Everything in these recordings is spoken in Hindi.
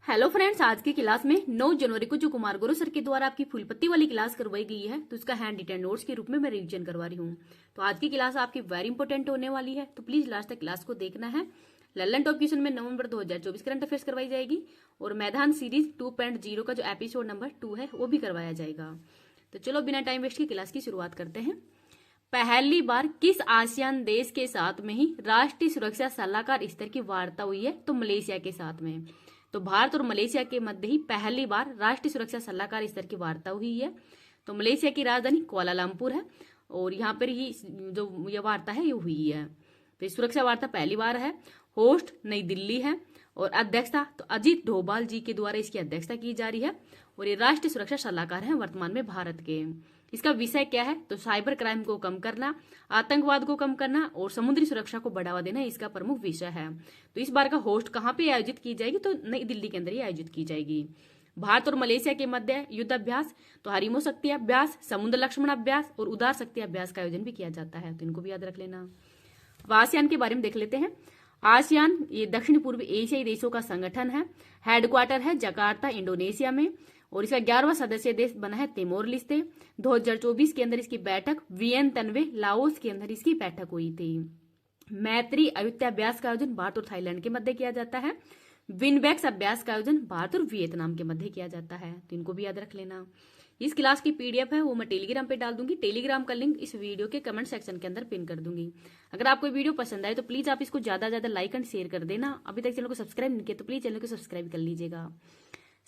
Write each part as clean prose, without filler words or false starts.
हेलो फ्रेंड्स, आज की क्लास में 9 जनवरी को जो कुमार गुरु सर के द्वारा आपकी फुलपत्ती वाली क्लास करवाई गई है, तो उसका हैंड रिटन नोट्स के रूप में मैं रिवीजन करवा रही हूँ। तो आज की क्लास आपकी वेरी इंपॉर्टेंट होने वाली है, तो प्लीज लास्ट तक क्लास को देखना है। लल्लन टॉप क्वेश्चन में नवंबर 2024 करंट अफेयर्स करवाई जाएगी और मैदान सीरीज 2.0 का जो एपिसोड नंबर 2 है वो भी करवाया जाएगा। तो चलो बिना टाइम वेस्ट की क्लास की शुरुआत करते हैं। पहली बार किस आसियान देश के साथ में ही राष्ट्रीय सुरक्षा सलाहकार स्तर की वार्ता हुई है? तो मलेशिया के साथ में। तो भारत और मलेशिया के मध्य ही पहली बार राष्ट्रीय सुरक्षा सलाहकार स्तर की वार्ता हुई है। तो मलेशिया की राजधानी कुआलालंपुर है और यहाँ पर ही जो ये वार्ता है ये हुई है। तो सुरक्षा वार्ता पहली बार है। होस्ट नई दिल्ली है और अध्यक्षता तो अजीत डोभाल जी के द्वारा इसकी अध्यक्षता की जा रही है और ये राष्ट्रीय सुरक्षा सलाहकार हैं वर्तमान में भारत के। इसका विषय क्या है? तो साइबर क्राइम को कम करना, आतंकवाद को कम करना और समुद्री सुरक्षा को बढ़ावा देना इसका प्रमुख विषय है। तो इस बार का होस्ट कहाँ पे आयोजित की जाएगी? तो नई दिल्ली के अंदर ही आयोजित की जाएगी। भारत और मलेशिया के मध्य युद्ध अभ्यास तो हरिमो शक्ति अभ्यास, समुद्र लक्ष्मण अभ्यास और उदार शक्ति अभ्यास का आयोजन भी किया जाता है, तो इनको भी याद रख लेना। अब आसियान के बारे में देख लेते हैं। आसियान ये दक्षिण पूर्व एशियाई देशों का संगठन है। हेडक्वार्टर है जकार्ता इंडोनेशिया में और इसका 11वां सदस्य देश बना है तिमोर लेस्ते। 2024 के अंदर इसकी बैठक वियतनाम लाओस के अंदर इसकी बैठक हुई थी। मैत्री अयुत्या अभ्यास का आयोजन भारत और थाईलैंड के मध्य किया जाता है। विनबैक्स अभ्यास का आयोजन भारत और वियतनाम के मध्य किया जाता है, तो इनको भी याद रख लेना। इस क्लास की पीडीएफ है वो मैं टेलीग्राम पे डाल दूंगी। टेलीग्राम का लिंक इस वीडियो के कमेंट सेक्शन के अंदर पिन कर दूंगी। अगर आपको वीडियो पसंद आए तो प्लीज आप इसको ज्यादा लाइक एंड शेयर कर देना। अभी तक चैनल को सब्सक्राइब नहीं किया तो प्लीज चैनल को सब्सक्राइब कर लीजिएगा।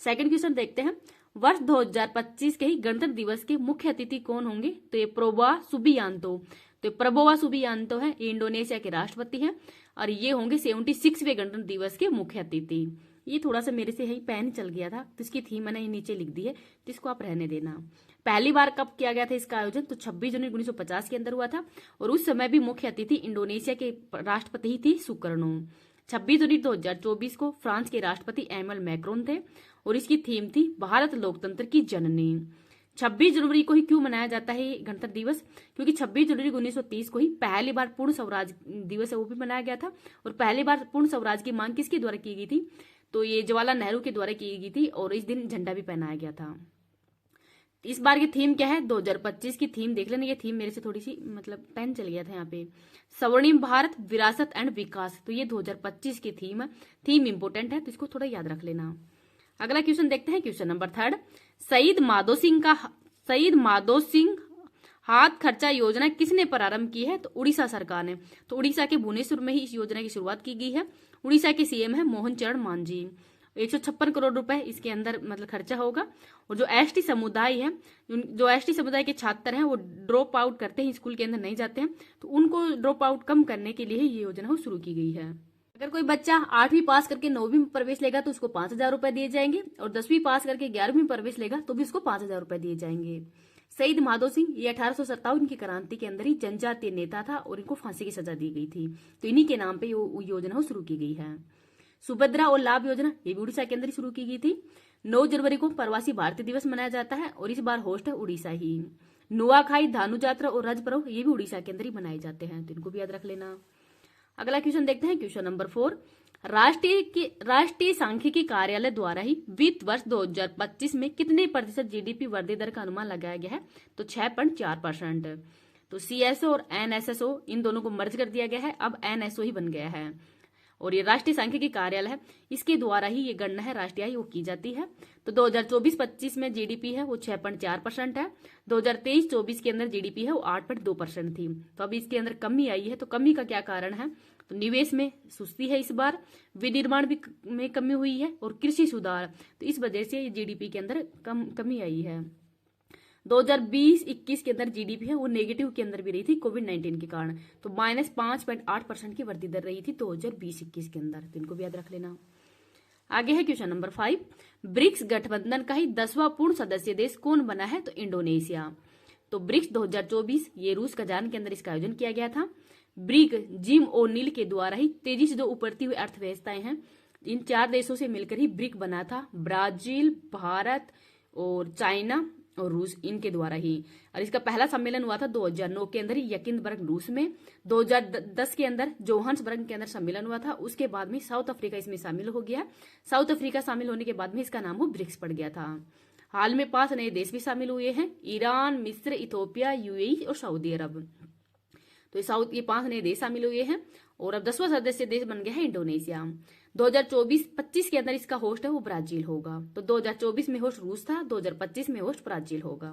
सेकंड क्वेश्चन देखते हैं। वर्ष 2025 के ही गणतंत्र दिवस के मुख्य अतिथि कौन होंगे? तो ये प्रोबोवा सुबियांतो। तो प्रोबोवा सुबियांतो है, ये इंडोनेशिया के राष्ट्रपति हैं और ये होंगे 76वें गणतंत्र दिवस के मुख्य अतिथि। ये थोड़ा सा मेरे से यही पेन चल गया था, तो इसकी थीम मैंने नीचे लिख दी है, तो इसको आप रहने देना। पहली बार कब किया गया था इसका आयोजन? तो 26 जनवरी 1950 के अंदर हुआ था और उस समय भी मुख्य अतिथि इंडोनेशिया के राष्ट्रपति ही थी सुकर्णो। 26 जनवरी 2024 को फ्रांस के राष्ट्रपति एमल मैक्रोन थे और इसकी थीम थी भारत लोकतंत्र की जननी। 26 जनवरी को ही क्यों मनाया जाता है ये गणतंत्र दिवस? क्योंकि 26 जनवरी 1930 को ही पहली बार पूर्ण स्वराज दिवस है वो भी मनाया गया था और पहली बार पूर्ण स्वराज की मांग किसके द्वारा की गई थी? तो ये जवाहरलाल नेहरू के द्वारा की गई थी और इस दिन झंडा भी पहनाया गया था। इस बार की थीम क्या है? 2025 की थीम देख लेना। ये थीम मेरे से थोड़ी सी पेन चल गया था यहाँ पे। स्वर्णिम भारत विरासत एंड विकास, तो ये 2025 की थीम है। थीम इंपोर्टेंट है तो इसको थोड़ा याद रख लेना। अगला क्वेश्चन देखते हैं, क्वेश्चन नंबर 3। शहीद माधो सिंह हाथ खर्चा योजना किसने प्रारंभ की है? तो उड़ीसा सरकार ने। तो उड़ीसा के भुवनेश्वर में ही इस योजना की शुरुआत की गई है। उड़ीसा के सीएम है मोहन चरण मांझी। 156 करोड़ रुपए इसके अंदर खर्चा होगा और जो एसटी समुदाय है, जो एसटी समुदाय के छात्र हैं वो ड्रॉप आउट करते हैं, स्कूल के अंदर नहीं जाते हैं, तो उनको ड्रॉप आउट कम करने के लिए ये योजना शुरू की गई है। अगर कोई बच्चा 8वीं पास करके 9वीं में प्रवेश लेगा तो उसको 5,000 रुपए दिए जाएंगे और 10वीं पास करके 11वीं में प्रवेश लेगा तो भी उसको 5,000 रुपए दिए जाएंगे। शहीद माधो सिंह ये 1857 की क्रांति के अंदर ही जनजातीय नेता था और इनको फांसी की सजा दी गई थी, तो इन्हीं के नाम पे ये योजना शुरू की गई है। सुभद्रा और लाभ योजना ये भी उड़ीसा के अंदर ही शुरू की गई थी। 9 जनवरी को प्रवासी भारतीय दिवस मनाया जाता है और इस बार होस्ट है उड़ीसा ही। नुआखाई, धानु यात्रा और रज पर्व ये भी उड़ीसा के अंदर ही मनाए जाते हैं, तो इनको भी याद रख लेना। अगला क्वेश्चन देखते हैं, क्वेश्चन नंबर 4। राष्ट्रीय सांख्यिकी कार्यालय द्वारा ही वित्त वर्ष 2025 में कितने प्रतिशत जीडीपी वृद्धि दर का अनुमान लगाया गया है? तो 6.4%। तो सीएसओ और एनएसएसओ इन दोनों को मर्ज कर दिया गया है, अब एनएसओ ही बन गया है और ये राष्ट्रीय सांख्यिकी कार्यालय है, इसके द्वारा ही ये गणना है राष्ट्रीय आय वो की जाती है। तो 2024-25 में जीडीपी है वो 6.4% है। 2023-24 के अंदर जीडीपी है वो 8.2% थी, तो अब इसके अंदर कमी आई है। तो कमी का क्या कारण है? तो निवेश में सुस्ती है इस बार, विनिर्माण भी में कमी हुई है और कृषि सुधार, तो इस वजह से ये जीडीपी के अंदर कमी आई है। 2020-21 के अंदर जीडीपी है वो नेगेटिव के अंदर भी रही थी कोविड-19 के कारण, तो -5.8% की वृद्धि दर रही थी 2020-21 के अंदर, तो इनको भी याद रख लेना। आगे है क्वेश्चन नंबर 5। ब्रिक्स गठबंधन का ही 10वां पूर्ण सदस्य देश कौन बना है? तो इंडोनेशिया। तो ब्रिक्स 2024 ये रूस कजान के अंदर इसका आयोजन किया गया था। ब्रिक जिम ओ'नील के द्वारा ही तेजी से जो उभरती हुई अर्थव्यवस्थाएं हैं, इन 4 देशों से मिलकर ही ब्रिक बना था। ब्राजील, भारत और चाइना और रूस, इनके द्वारा ही। और इसका पहला सम्मेलन हुआ था 2009 के अंदर ही यकिनबर्ग रूस में। 2010 के अंदर जोहान्सबर्ग के अंदर सम्मेलन हुआ था। उसके बाद में साउथ अफ्रीका इसमें शामिल हो गया। साउथ अफ्रीका शामिल होने के बाद में इसका नाम वो ब्रिक्स पड़ गया था। हाल में 5 नए देश भी शामिल हुए हैं, ईरान, मिस्र, इथोपिया, यूएई और सऊदी अरब। तो ये 5 नए देश शामिल हुए हैं। और अब 10वां सदस्य देश बन गया है इंडोनेशिया। 2024-25 के अंदर इसका होस्ट है वो ब्राजील होगा। तो 2024 में होस्ट रूस था, 2025 में होस्ट ब्राजील होगा।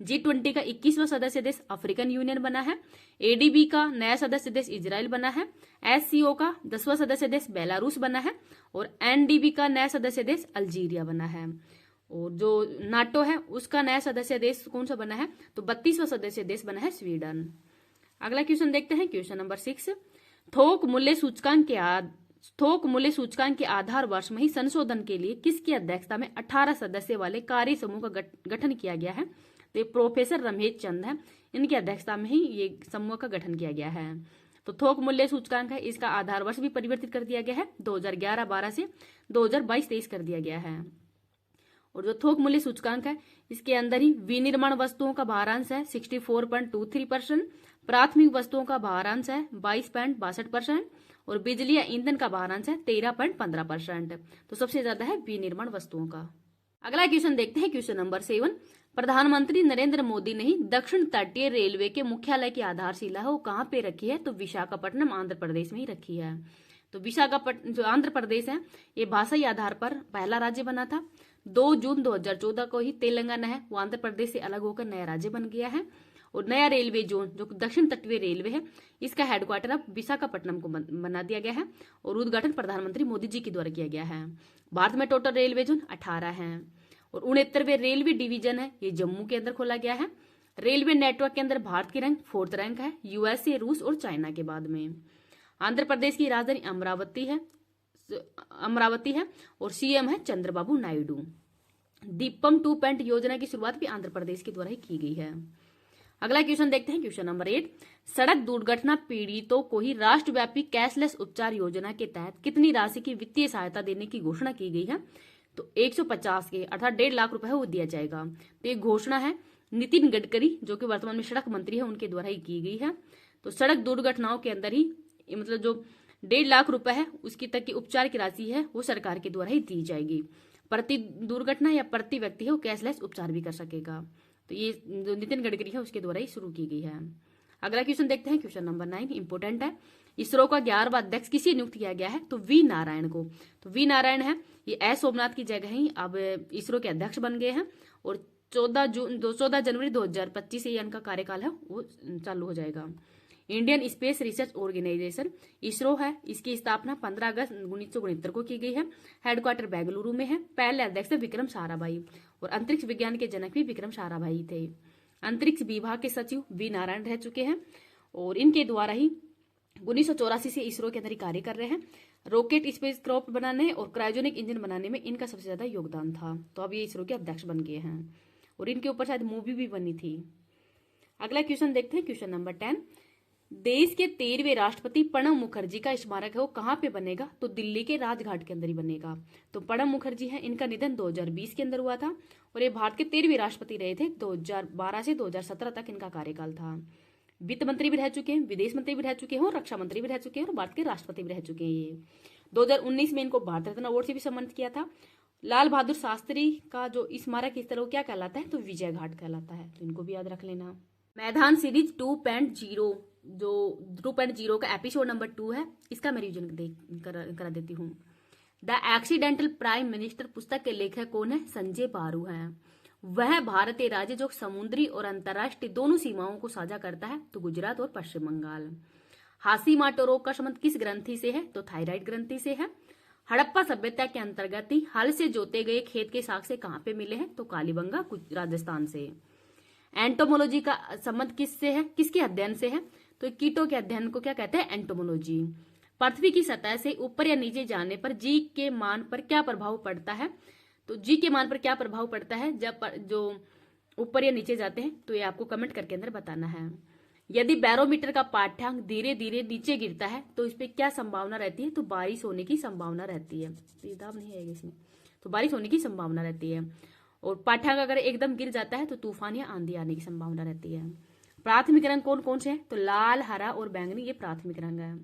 G20 का 21वां सदस्य देश अफ्रीकन यूनियन बना है। एडीबी का नया सदस्य देश इजराइल बना है। एससीओ का 10वां सदस्य देश बेलारूस बना है। और एनडीबी का नया सदस्य देश अल्जीरिया बना है। और जो नाटो है उसका नया सदस्य देश कौन सा बना है, तो 32वां सदस्य देश बना है स्वीडन। अगला क्वेश्चन देखते हैं, क्वेश्चन नंबर 6। थोक मूल्य सूचकांक के आधार वर्ष में ही संशोधन के लिए किसकी अध्यक्षता में 18 सदस्य वाले कार्य समूह का गठन किया गया है, तो प्रोफेसर रमेश चंद है, इनकी अध्यक्षता में ही ये समूह का गठन किया गया है। तो थोक मूल्य सूचकांक है, इसका आधार वर्ष भी परिवर्तित कर दिया गया है, 2011-12 से 2022-23 कर दिया गया है। और जो थोक मूल्य सूचकांक है इसके अंदर ही विनिर्माण वस्तुओं का भारांश है 64.23%, प्राथमिक वस्तुओं का भारांश है 22.62% और बिजली या ईंधन का भारांश है 13.15%। तो सबसे ज्यादा है विनिर्माण वस्तुओं का। अगला क्वेश्चन देखते हैं, क्वेश्चन नंबर 7। प्रधानमंत्री नरेंद्र मोदी ने दक्षिण तटीय रेलवे के मुख्यालय की आधारशिला है वो कहाँ पे रखी है, तो विशाखापट्टनम आंध्र प्रदेश में ही रखी है। तो विशाखापट्टनम जो आंध्र प्रदेश है ये भाषाई आधार पर पहला राज्य बना था। 2 जून 2014 को ही तेलंगाना है वो आंध्र प्रदेश से अलग होकर नया राज्य बन गया है। और नया रेलवे जोन जो दक्षिण तटीय रेलवे है इसका हेडक्वार्टर अब विशाखापट्टनम को बना दिया गया है और उद्घाटन प्रधानमंत्री मोदी जी के द्वारा किया गया है। भारत में टोटल रेलवे जोन 18 हैं और 69वें रेलवे डिवीजन है ये जम्मू के अंदर खोला गया है। रेलवे नेटवर्क के अंदर भारत की रैंक 4th रैंक है, यूएसए, रूस और चाइना के बाद में। आंध्र प्रदेश की राजधानी अमरावती है और सीएम है चंद्रबाबू नायडू। दीपम 2 योजना की शुरुआत भी आंध्र प्रदेश के द्वारा ही की गई है। अगला क्वेश्चन देखते हैं, क्वेश्चन नंबर 8। सड़क दुर्घटना पीड़ितों को ही राष्ट्रव्यापी कैशलेस उपचार योजना के तहत कितनी राशि की वित्तीय सहायता देने की घोषणा की गई है, तो 150 के अर्थात 1.5 लाख रुपए वो दिया जाएगा। तो ये घोषणा है नितिन गडकरी जो कि वर्तमान में सड़क मंत्री है उनके द्वारा ही की गई है। तो सड़क दुर्घटनाओं के अंदर ही मतलब जो 1.5 लाख रुपए है उसकी तक की उपचार की राशि है वो सरकार के द्वारा ही दी जाएगी। प्रति दुर्घटना या प्रति व्यक्ति है वो कैशलेस उपचार भी कर सकेगा। तो ये जो नितिन गडकरी है उसके द्वारा ही शुरू की गई है। अगला क्वेश्चन देखते हैं, क्वेश्चन नंबर 9 इंपोर्टेंट है। इसरो का 11वां अध्यक्ष किसे नियुक्त किया गया है, तो वी नारायण को। तो वी नारायण है ये एस सोमनाथ की जगह ही अब इसरो के अध्यक्ष बन गए हैं और 14 जनवरी 2025 से इनका कार्यकाल है वो चालू हो जाएगा। Indian Space Research Organisation ISRO है, इसकी स्थापना 15 अगस्त 1969 को की गई है। हेडक्वार्टर बेंगलुरु में है। पहले अध्यक्ष विक्रम साराभाई और अंतरिक्ष विज्ञान के जनक भी विक्रम साराभाई थे। अंतरिक्ष विभाग के सचिव वी नारायण रह चुके हैं और इनके द्वारा ही 1984 से इसरो के अंदर ही कार्य कर रहे हैं। रॉकेट स्पेसक्राफ्ट बनाने और क्रायोजेनिक इंजन बनाने में इनका सबसे ज्यादा योगदान था। तो अब ये इसरो के अध्यक्ष बन गए हैं और इनके ऊपर शायद मूवी भी बनी थी। अगला क्वेश्चन देखते हैं, क्वेश्चन नंबर 10। देश के 13वें राष्ट्रपति प्रणब मुखर्जी का स्मारक है वो कहाँ पे बनेगा, तो दिल्ली के राजघाट के अंदर ही बनेगा। तो प्रणब मुखर्जी है इनका निधन 2020 के अंदर हुआ था और ये भारत के 13वें राष्ट्रपति रहे थे। 2012 से 2017 तक इनका कार्यकाल था। वित्त मंत्री भी रह चुके हैं, विदेश मंत्री भी रह चुके हैं और रक्षा मंत्री भी रह चुके हैं और भारत के राष्ट्रपति भी रह चुके हैं। ये 2019 में इनको भारत रत्न अवार्ड से भी सम्मानित किया था। लाल बहादुर शास्त्री का जो स्मारक स्थल वो क्या कहलाता है, तो विजय घाट कहलाता है। तो इनको भी याद रख लेना। मैदान सीरीज 2.0 जो 2.0 का एपिसोड नंबर 2 है इसका मैं रिवीजन करा देती हूँ। द एक्सीडेंटल प्राइम मिनिस्टर पुस्तक के लेखक कौन है, संजय बारू हैं। वह भारतीय राज्य जो समुद्री और अंतर्राष्ट्रीय दोनों सीमाओं को साझा करता है, तो गुजरात और पश्चिम बंगाल। हाशीमोटो रोग का संबंध किस ग्रंथि से है, तो थायराइड ग्रंथि से है। हड़प्पा सभ्यता के अंतर्गत ही हल से जोते गए खेत के साक्ष्य कहाँ पे मिले हैं, तो कालीबंगा राजस्थान से। एंटोमोलॉजी का संबंध किससे है, किसके अध्ययन से है, तो कीटों के अध्ययन को क्या कहते हैं, एंटोमोलॉजी। पृथ्वी की सतह से ऊपर या नीचे जाने पर जी के मान पर क्या प्रभाव पड़ता है, तो जी के मान पर क्या प्रभाव पड़ता है जब जो ऊपर या नीचे जाते हैं, तो ये आपको कमेंट करके अंदर बताना है। यदि बैरोमीटर का पाठ्यांक धीरे धीरे नीचे गिरता है तो इस पर क्या संभावना रहती है, तो बारिश होने की संभावना रहती है। तो ये दाब नहीं आएगा इसमें, तो बारिश होने की संभावना रहती है। और पाठ्यांक अगर एकदम गिर जाता है तो तूफान या आंधी आने की संभावना रहती है। प्राथमिक रंग कौन कौन से हैं? तो लाल, हरा और बैंगनी, ये प्राथमिक रंग है।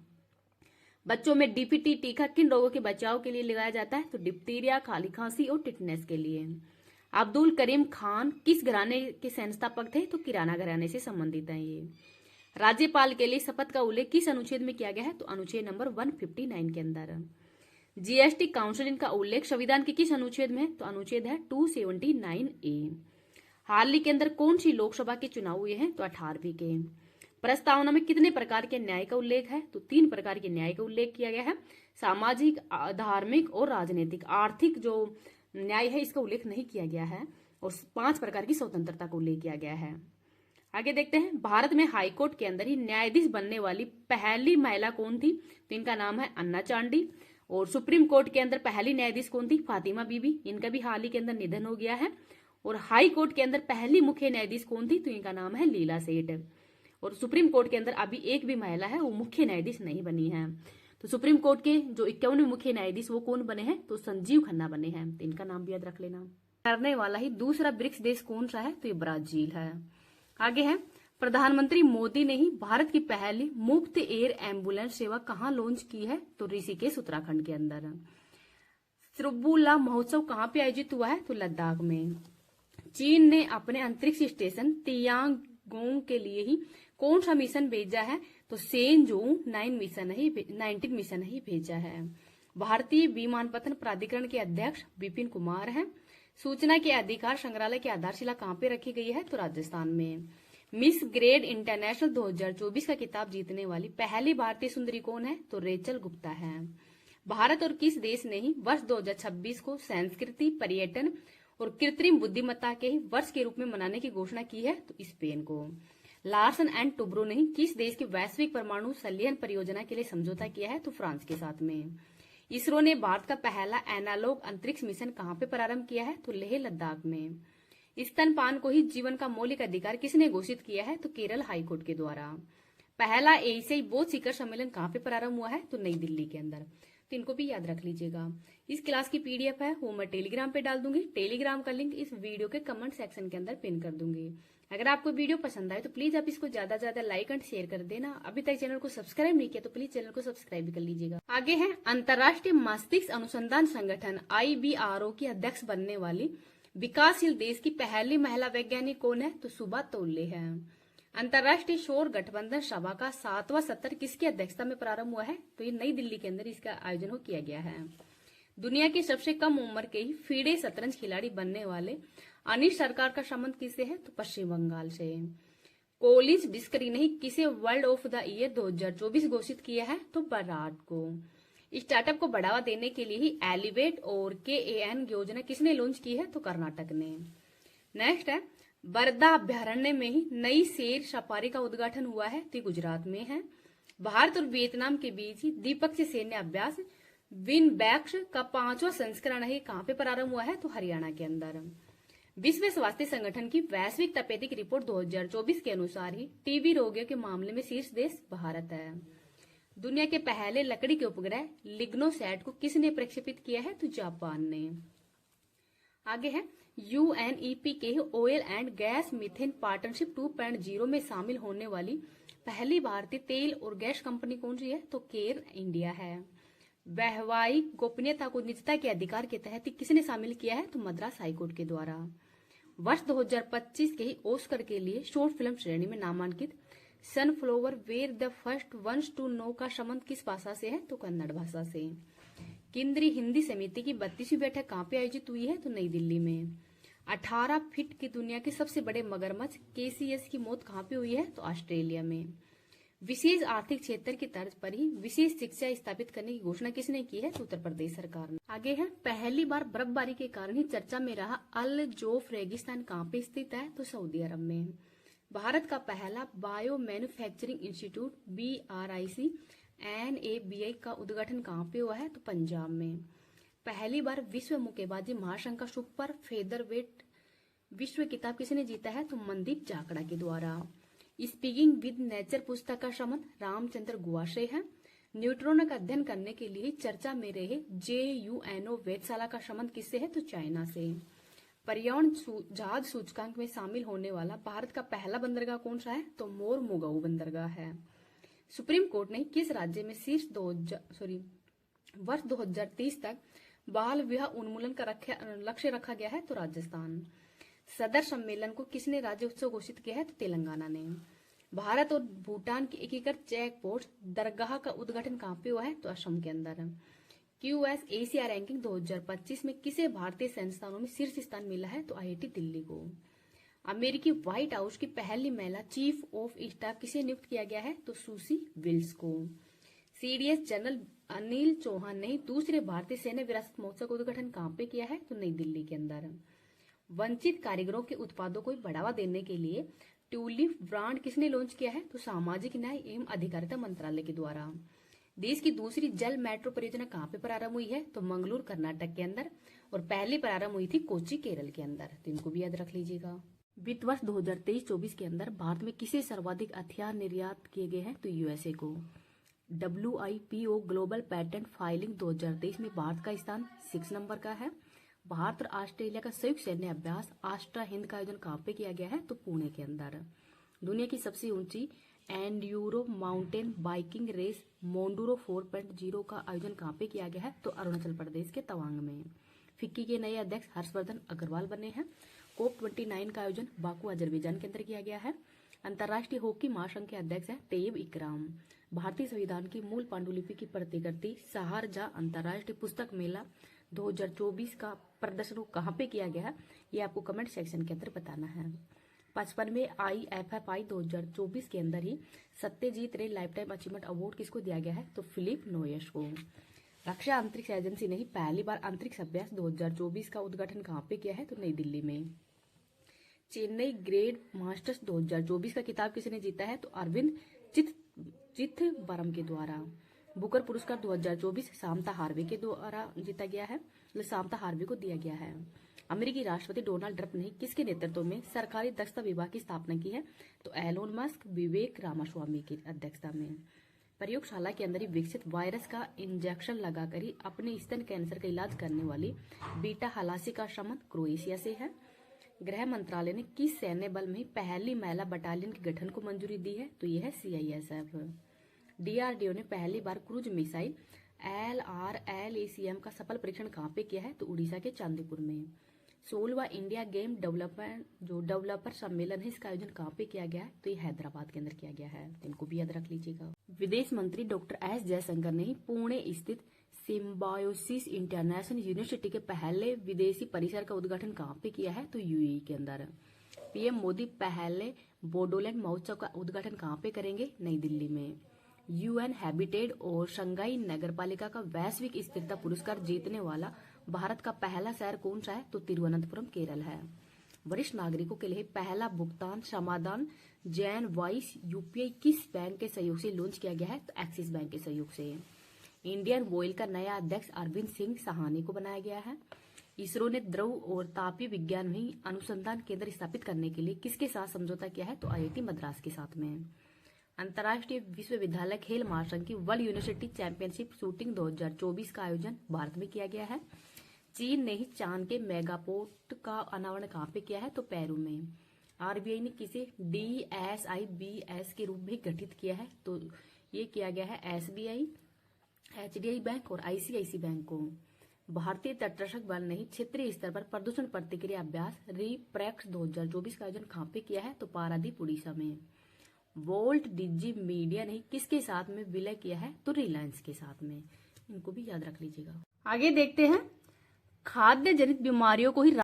बच्चों में डीपीटी टीका किन रोगों के बचाव के लिए लगाया जाता है? तो डिप्थीरिया, खाली खांसी और टिटनेस के लिए। अब्दुल करीम खान किस घराने के संस्थापक थे? तो किराना घराने से संबंधित है ये। राज्यपाल के लिए शपथ का उल्लेख किस अनुच्छेद में किया गया है? तो अनुच्छेद नंबर 159 के अंदर। जीएसटी काउंसिल का उल्लेख संविधान के किस अनुच्छेद में है? तो अनुच्छेद है 279A। हाल ही के अंदर कौन सी लोकसभा के चुनाव हुए हैं? तो 18वीं के। प्रस्तावना में कितने प्रकार के न्याय का उल्लेख है? तो 3 प्रकार के न्याय का उल्लेख किया गया है। सामाजिक, धार्मिक और राजनीतिक। आर्थिक जो न्याय है इसका उल्लेख नहीं किया गया है। और 5 प्रकार की स्वतंत्रता का उल्लेख किया गया है। आगे देखते हैं, भारत में हाईकोर्ट के अंदर ही न्यायाधीश बनने वाली पहली महिला कौन थी? तो इनका नाम है अन्ना चांडी। और सुप्रीम कोर्ट के अंदर पहली न्यायाधीश कौन थी? फातिमा बीबी। इनका भी हाल ही के अंदर निधन हो गया है। और हाई कोर्ट के अंदर पहली मुख्य न्यायाधीश कौन थी? तो इनका नाम है लीला सेठ। और सुप्रीम कोर्ट के अंदर अभी एक भी महिला है वो मुख्य न्यायाधीश नहीं बनी है। तो सुप्रीम कोर्ट के जो 51वें मुख्य न्यायाधीश वो कौन बने हैं? तो संजीव खन्ना बने हैं। तो इनका नाम भी याद रख लेना। करने वाला ही दूसरा ब्रिक्स देश कौन सा है? तो ये ब्राजील है। आगे है, प्रधानमंत्री मोदी ने ही भारत की पहली मुफ्त एयर एम्बुलेंस सेवा कहाँ लॉन्च की है? तो ऋषिकेश, उत्तराखंड के अंदर। त्रिबुला महोत्सव कहाँ पे आयोजित हुआ है? तो लद्दाख में। चीन ने अपने अंतरिक्ष स्टेशन तियांगोंग के लिए ही कौन सा मिशन भेजा है? तो सेंजोंग 19 मिशन ही भेजा है। भारतीय विमानपत्तन प्राधिकरण के अध्यक्ष विपिन कुमार हैं। सूचना के अधिकार संग्रहालय की आधारशिला कहाँ पे रखी गई है? तो राजस्थान में। मिस ग्रेड इंटरनेशनल 2024 का खिताब जीतने वाली पहली भारतीय सुंदरी कौन है? तो रेचल गुप्ता है। भारत और किस देश ने ही वर्ष 2026 को संस्कृति, पर्यटन और कृत्रिम बुद्धिमत्ता के वर्ष के रूप में मनाने की घोषणा की है? तो स्पेन को। लार्सन एंड टुब्रो ने किस देश की वैश्विक परमाणु संलयन परियोजना के लिए समझौता किया है? तो फ्रांस के साथ में। इसरो ने भारत का पहला एनालॉग अंतरिक्ष मिशन कहाँ पे प्रारंभ किया है? तो लेह लद्दाख में। स्तनपान को ही जीवन का मौलिक अधिकार किसने घोषित किया है? तो केरल हाईकोर्ट के द्वारा। पहला एशियाई बौद्ध शिखर सम्मेलन कहाँ पे प्रारंभ हुआ है? तो नई दिल्ली के अंदर। तो इनको भी याद रख लीजिएगा। इस क्लास की पीडीएफ है वो मैं टेलीग्राम पे डाल दूंगी। टेलीग्राम का लिंक इस वीडियो के कमेंट सेक्शन के अंदर पिन कर दूंगी। अगर आपको वीडियो पसंद आए तो प्लीज आप इसको ज्यादा ज्यादा लाइक एंड शेयर कर देना। अभी तक चैनल को सब्सक्राइब नहीं किया तो प्लीज चैनल को सब्सक्राइब भी कर लीजिएगा। आगे है, अंतर्राष्ट्रीय मस्तिष्क अनुसंधान संगठन IBRO की अध्यक्ष बनने वाली विकासशील देश की पहली महिला वैज्ञानिक कौन है? तो सुभा तोल्ले है। अंतर्राष्ट्रीय सौर गठबंधन सभा का 7वां सत्र किसकी अध्यक्षता में प्रारंभ हुआ है? तो ये नई दिल्ली के अंदर इसका आयोजन किया गया है। दुनिया की सबसे कम उम्र के ही फीडे शतरंज खिलाड़ी बनने वाले अनिश सरकार का संबंध किससे है? तो पश्चिम बंगाल से। कोलिंस डिस्करी ने किसे वर्ल्ड ऑफ द ईयर 2024 घोषित किया है? तो बराड को। स्टार्टअप को बढ़ावा देने के लिए ही एलिवेट और KAN योजना किसने लॉन्च की है? तो कर्नाटक ने। नेक्स्ट है, बरदा अभ्यारण्य में ही नई शेर सफारी का उद्घाटन हुआ है, तो गुजरात में है। भारत और वियतनाम के बीच ही द्विपक्षीय सैन्य अभ्यास विनबैक्स का 5वां संस्करण है, कहाँ पे प्रारंभ हुआ है? तो हरियाणा के अंदर। विश्व स्वास्थ्य संगठन की वैश्विक तपेदिक रिपोर्ट 2024 के अनुसार ही टीबी रोगियों के मामले में शीर्ष देश भारत है। दुनिया के पहले लकड़ी के उपग्रह लिग्नोसैट को किसने प्रक्षेपित किया है? तो जापान ने। आगे है, UNEP के oil and gas methane partnership 2.0 में शामिल होने वाली पहली भारतीय तेल और गैस कंपनी कौन सी है? तो केयर इंडिया है। वैवाहिक गोपनीयता को निजता के अधिकार के तहत किसने शामिल किया है? तो मद्रास हाईकोर्ट के द्वारा। वर्ष 2025 के ही ऑस्कर के लिए शॉर्ट फिल्म श्रेणी में नामांकित Sunflower Were the First Ones to Know का संबंध किस भाषा से है? तो कन्नड़ भाषा से। केंद्रीय हिंदी समिति की 32वीं बैठक कहाँ पे आयोजित हुई है? तो नई दिल्ली में। 18 फीट की दुनिया के सबसे बड़े मगरमच्छ KCS की मौत कहाँ पे हुई है? तो ऑस्ट्रेलिया में। विशेष आर्थिक क्षेत्र की तर्ज पर ही विशेष शिक्षा स्थापित करने की घोषणा किसने की है? तो उत्तर प्रदेश सरकार ने। आगे है, पहली बार बर्फबारी के कारण ही चर्चा में रहा अल जोफ रेगिस्तान कहाँ पे स्थित है? तो सऊदी अरब में। भारत का पहला bio manufacturing institute BRIC NABI का उद्घाटन कहाँ पे हुआ है? तो पंजाब में। पहली बार विश्व मुक्केबाजी महासंघ का सुपर फेदरवेट विश्व खिताब किसने जीता है? तो मनदीप जाखड़ा के द्वारा। स्पीकिंग विद नेचर पुस्तक का संबंध रामचंद्र गुहा से है। न्यूट्रॉन का अध्ययन करने के लिए चर्चा में रहे JUNO वेधशाला का संबंध किससे है? तो चाइना से। पर्यावरण जहाज सूचकांक में शामिल होने वाला भारत का पहला बंदरगाह कौन सा है? तो मोरमुगाओ बंदरगाह है। सुप्रीम कोर्ट ने किस राज्य में वर्ष 2030 तक बाल विवाह उन्मूलन का लक्ष्य रखा गया है? तो राजस्थान। सदर सम्मेलन को किसने राज्य उत्सव घोषित किया है? तो तेलंगाना ने। भारत और भूटान की एकीकृत चेक पोस्ट दरगाह का उद्घाटन कहाँ पे हुआ है? तो असम के अंदर। QS एशिया रैंकिंग 2025 में किसे भारतीय संस्थानों में शीर्ष स्थान मिला है? तो IIT दिल्ली को। अमेरिकी व्हाइट हाउस की पहली महिला चीफ ऑफ स्टाफ किसे नियुक्त किया गया है? तो सुसी विल्स को। CDS जनरल अनिल चौहान ने दूसरे भारतीय सैन्य विरासत महोत्सव का उद्घाटन कहाँ पे किया है? तो नई दिल्ली के अंदर। वंचित कारीगरों के उत्पादों को बढ़ावा देने के लिए ट्यूलिप ब्रांड किसने लॉन्च किया है? तो सामाजिक न्याय एवं अधिकारिता मंत्रालय के द्वारा। देश की दूसरी जल मेट्रो परियोजना कहाँ पे प्रारंभ हुई है? तो मंगलूर कर्नाटक के अंदर, और पहली प्रारंभ हुई थी कोच्चि केरल के अंदर। तो इनको भी याद रख लीजिएगा। वित्त वर्ष 2023-24 के अंदर भारत में किसे सर्वाधिक हथियार निर्यात किए गए हैं? तो USA को। WIPO ग्लोबल पेटेंट फाइलिंग 2023 में भारत का स्थान 6 नंबर का है। भारत और ऑस्ट्रेलिया का संयुक्त सैन्य अभ्यास आस्ट्रा हिंद का आयोजन कहाँ पे किया गया है? तो पुणे के अंदर। दुनिया की सबसे ऊंची एंड्यूरो माउंटेन बाइकिंग रेस मोंडूरो 4.0 का आयोजन कहाँ पे किया गया है? तो अरुणाचल प्रदेश के तवांग में। फिक्की के नए अध्यक्ष हर्षवर्धन अग्रवाल बने हैं। COP29 का आयोजन बाकू अजरबैजान के अंदर किया गया है। अंतर्राष्ट्रीय हॉकी महासंघ के अध्यक्ष है तैयब इकराम। भारतीय संविधान की मूल पांडुलिपि की प्रतिकृति शारजाह अंतर्राष्ट्रीय पुस्तक मेला 2024 का प्रदर्शन कहाँ पे किया गया है? ये आपको कमेंट सेक्शन के अंदर बताना है। 55वें IFFI 2024 के अंदर ही सत्यजीत रे लाइफ टाइम अचीवमेंट अवार्ड किसको दिया गया है? तो फिलिप नोयस को। रक्षा अंतरिक्ष एजेंसी ने ही पहली बार अंतरिक्ष अभ्यास 2024 का उद्घाटन कहाँ पे किया है? तो नई दिल्ली में। चेन्नई ग्रेड मास्टर्स 2024 का खिताब किसने जीता है? तो अरविंद चिदंबरम के द्वारा। बुकर पुरस्कार 2024 सामंता हार्वे के द्वारा जीता गया है, सामंता हार्वे को दिया गया है। अमेरिकी राष्ट्रपति डोनाल्ड ट्रंप ने किसके नेतृत्व में सरकारी दक्षता विभाग की स्थापना की है? तो एलोन मस्क विवेक रामास्वामी की अध्यक्षता में। प्रयोगशाला के अंदर ही विकसित वायरस का इंजेक्शन लगाकर ही अपने स्तन कैंसर का इलाज करने वाली बीटा हलासी का संबंध क्रोएशिया से है। गृह मंत्रालय ने किस सैन्य बल में पहली महिला बटालियन के गठन को मंजूरी दी है? तो यह है CISF। DRDO ने पहली बार क्रूज मिसाइल LRLACM का सफल परीक्षण कहाँ पे किया है? तो उड़ीसा के चांदीपुर में। 16वां इंडिया गेम डेवलपर सम्मेलन है, इसका आयोजन कहाँ पे किया गया है? तो ये हैदराबाद के अंदर किया गया है। इनको भी याद रख लीजिएगा। विदेश मंत्री डॉक्टर S जयशंकर ने ही पुणे स्थित सिम्बायोसिस इंटरनेशनल यूनिवर्सिटी के पहले विदेशी परिसर का उद्घाटन कहाँ पे किया है? तो UAE के अंदर। PM मोदी पहले बोडोलैंड महोत्सव का उद्घाटन कहाँ पे करेंगे? नई दिल्ली में। UN हैबिटेट और शंघाई नगरपालिका का वैश्विक स्थिरता पुरस्कार जीतने वाला भारत का पहला शहर कौन सा है? तो तिरुवनंतपुरम केरल है। वरिष्ठ नागरिकों के लिए पहला भुगतान समाधान जैन वाइस UPI किस बैंक के सहयोग से लॉन्च किया गया है? तो एक्सिस बैंक के सहयोग से। इंडियन ऑयल का नया अध्यक्ष अरविंद सिंह सहानी को बनाया गया है। इसरो ने द्रव और तापीय विज्ञान में अनुसंधान केंद्र स्थापित करने के लिए किसके साथ समझौता किया है? तो IIT मद्रास के साथ में। अंतर्राष्ट्रीय विश्वविद्यालय खेल महासंघ की वर्ल्ड यूनिवर्सिटी चैंपियनशिप शूटिंग 2024 का आयोजन भारत में किया गया है। चीन ने ही चांद के मेगापोर्ट का अनावरण कहाँ पे किया है? तो पेरू में। RBI ने किसे DSIBS के रूप में गठित किया है? तो ये किया गया है SBI, HDI बैंक और ICICI बैंक को। भारतीय तटरक्षक बल ने क्षेत्रीय स्तर पर प्रदूषण प्रतिक्रिया अभ्यास रिप्रेक्स 2024 का आयोजन कहाँ पे किया है? तो पारादीप उड़ीसा में। वोल्ट डिजी मीडिया ने किसके साथ में विलय किया है? तो रिलायंस के साथ में। इनको भी याद रख लीजिएगा। आगे देखते हैं खाद्य जनित बीमारियों को ही